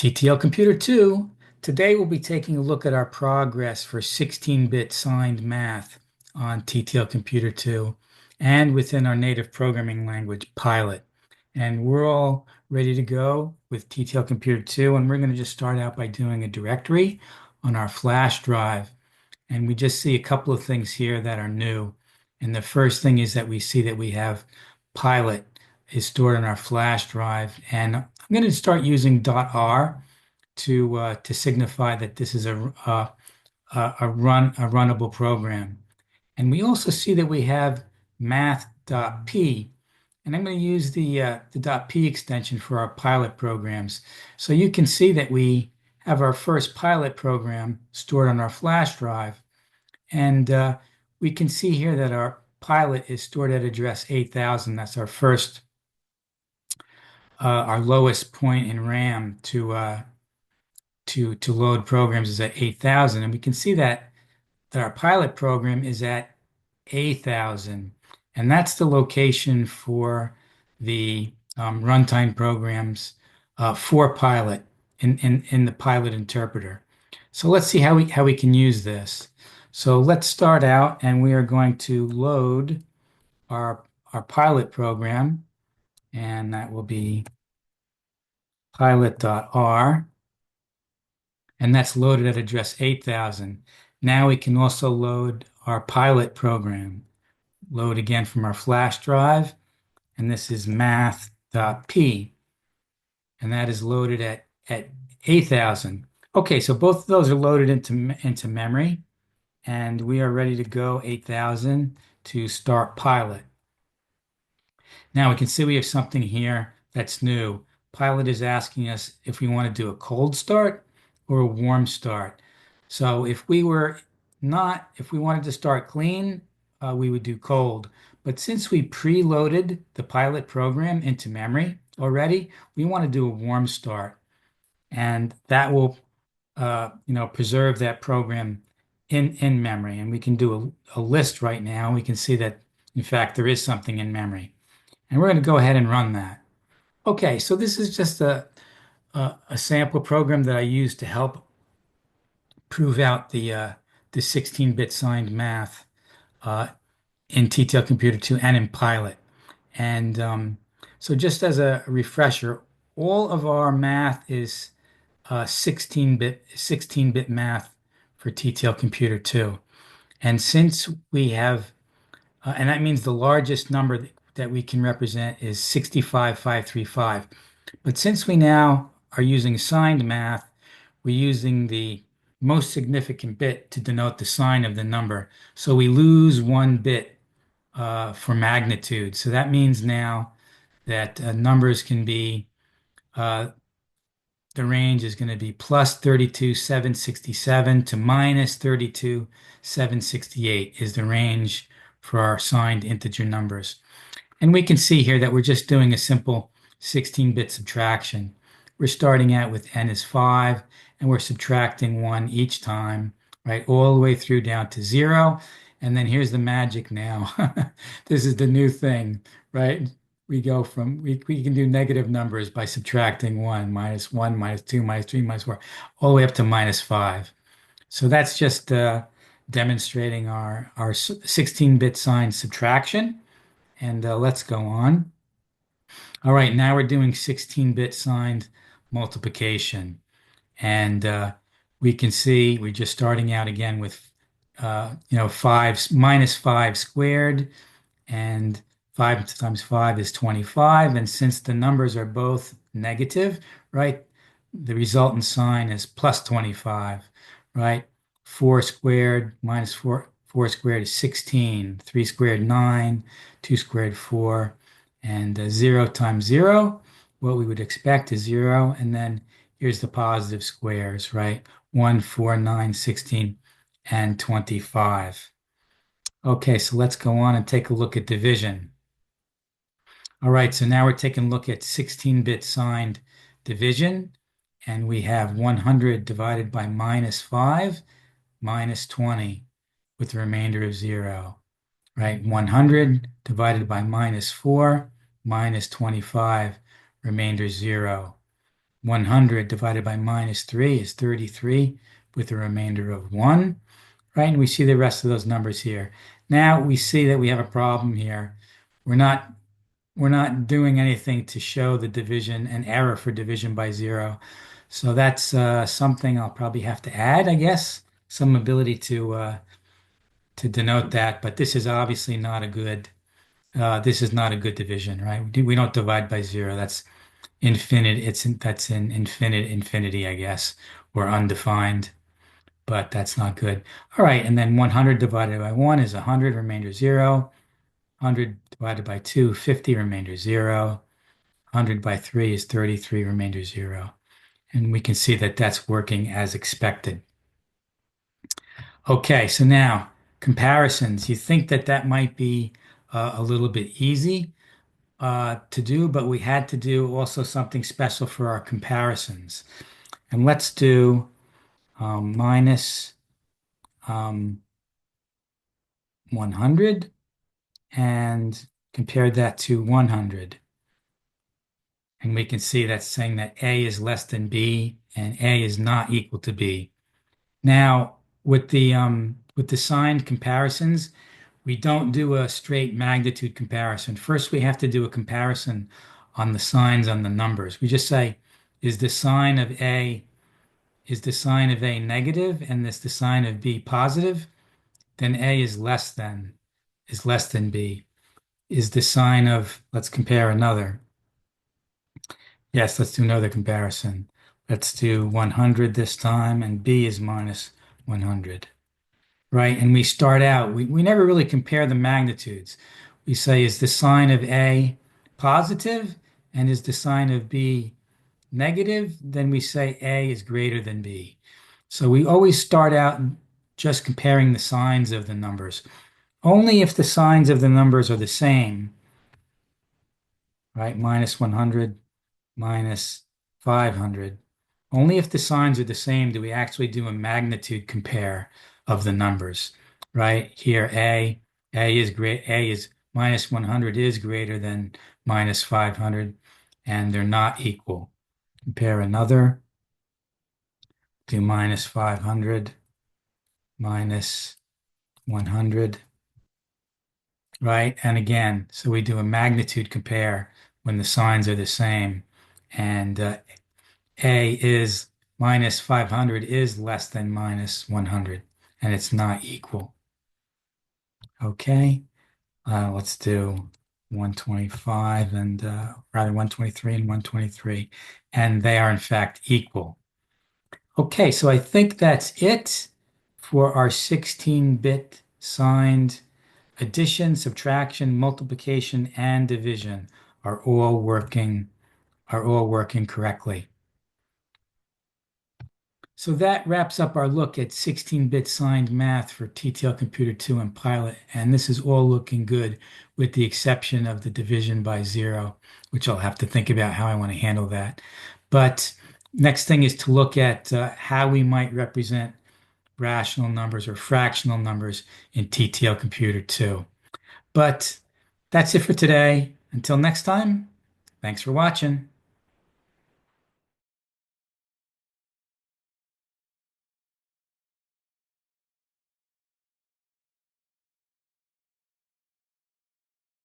TTL Computer 2. Today we'll be taking a look at our progress for 16-bit signed math on TTL Computer 2 and within our native programming language, Pilot. And we're all ready to go with TTL Computer 2, and we're going to just start out by doing a directory on our flash drive. And we just see a couple of things here that are new. And the first thing is that we see that we have Pilot is stored on our flash drive. And I'm going to start using .r to signify that this is a runnable program. And we also see that we have math.p. And I'm going to use the .p extension for our pilot programs. So you can see that we have our first pilot program stored on our flash drive. And we can see here that our pilot is stored at address 8000. That's our first, our lowest point in RAM to load programs is at 8000. And we can see that our pilot program is at 8000. And that's the location for the runtime programs for Pilot in the Pilot interpreter. So let's see how we can use this. So let's start out, and we are going to load our Pilot program, and that will be pilot.r, and that's loaded at address 8000. Now we can also load our Pilot program. Load again from our flash drive, and this is math.p, and that is loaded at 8000. Okay, so both of those are loaded into memory, and we are ready to go 8000 to start Pilot. Now we can see we have something here that's new. Pilot is asking us if we want to do a cold start or a warm start. So if we wanted to start clean, we would do cold. But since we preloaded the Pilot program into memory already, we want to do a warm start. And that will, preserve that program in memory. And we can do a list right now. We can see that, in fact, there is something in memory. And we're going to go ahead and run that. Okay, so this is just a sample program that I use to help prove out the 16-bit signed math in TTL Computer 2 and in Pilot. And so just as a refresher, all of our math is 16-bit math for TTL Computer 2. And since we have, and that means the largest number that we can represent is 65535. But since we now are using signed math, we're using the most significant bit to denote the sign of the number. So we lose one bit for magnitude. So that means now that numbers can be, the range is going to be plus 32,767 to minus 32,768 is the range for our signed integer numbers. And we can see here that we're just doing a simple 16-bit subtraction. We're starting out with n is 5, and we're subtracting 1 each time, right, all the way through down to 0. And then here's the magic now. This is the new thing, right? We can do negative numbers by subtracting 1, minus 2, minus 3, minus 4, all the way up to minus 5. So that's just demonstrating our 16-bit sign subtraction. And let's go on. All right, now we're doing 16-bit signed multiplication. And we can see we're just starting out again with, 5 squared, and 5 times 5 is 25. And since the numbers are both negative, right, the resultant sign is plus 25, right? 4 squared minus 4 squared is 16. 3 squared, 9. 2 squared, 4. And 0 times 0, what we would expect is 0. And then here's the positive squares, right? 1, 4, 9, 16, and 25. Okay, so let's go on and take a look at division. All right, so now we're taking a look at 16-bit signed division, and we have 100 divided by minus 5, minus 20, with the remainder of 0, right? 100 divided by minus 4, minus 25, remainder 0. 100 divided by minus 3 is 33 with a remainder of 1, right? And we see the rest of those numbers here. Now we see that we have a problem here. We're not we're not doing anything to show the division, an error for division by zero. So that's something I'll probably have to add, I guess, some ability to denote that. But this is obviously not a good. This is not a good division, right? We don't divide by zero. That's infinite. That's in infinite infinity, I guess, or undefined. But that's not good. All right, and then 100 divided by 1 is 100, remainder 0. 100 divided by 2, 50, remainder 0. 100 by 3 is 33, remainder 0. And we can see that that's working as expected. Okay, so now comparisons. You think that that might be a little bit easy to do, but we had to do also something special for our comparisons. And let's do minus 100 and compare that to 100. And we can see that's saying that A is less than B and A is not equal to B. Now, with the signed comparisons, we don't do a straight magnitude comparison. First, we have to do a comparison on the signs on the numbers. We just say, is the sign of A is the sign of A negative and is the sign of B positive? Then A is less than B. Is the sign of, let's compare another. Yes, let's do another comparison. Let's do 100 this time, and B is minus 100, right? And we start out, we never really compare the magnitudes. We say, is the sign of A positive and is the sign of B negative? Then we say A is greater than B. So we always start out just comparing the signs of the numbers. Only if the signs of the numbers are the same, right? Minus 100 minus 500. Only if the signs are the same do we actually do a magnitude compare of the numbers, right? Here, A is minus 100 is greater than minus 500, and they're not equal. Compare another, do minus 500 minus 100, right? And again, so we do a magnitude compare when the signs are the same. And A is minus 500 is less than minus 100, and it's not equal. Okay, let's do 125 and rather 123 and 123, and they are in fact equal. Okay, so I think that's it for our 16-bit signed addition, subtraction, multiplication, and division are all working correctly. So that wraps up our look at 16-bit signed math for TTL Computer 2 and Pilot. And this is all looking good with the exception of the division by zero, which I'll have to think about how I want to handle that. But next thing is to look at how we might represent rational numbers or fractional numbers in TTL Computer 2. But that's it for today. Until next time, thanks for watching.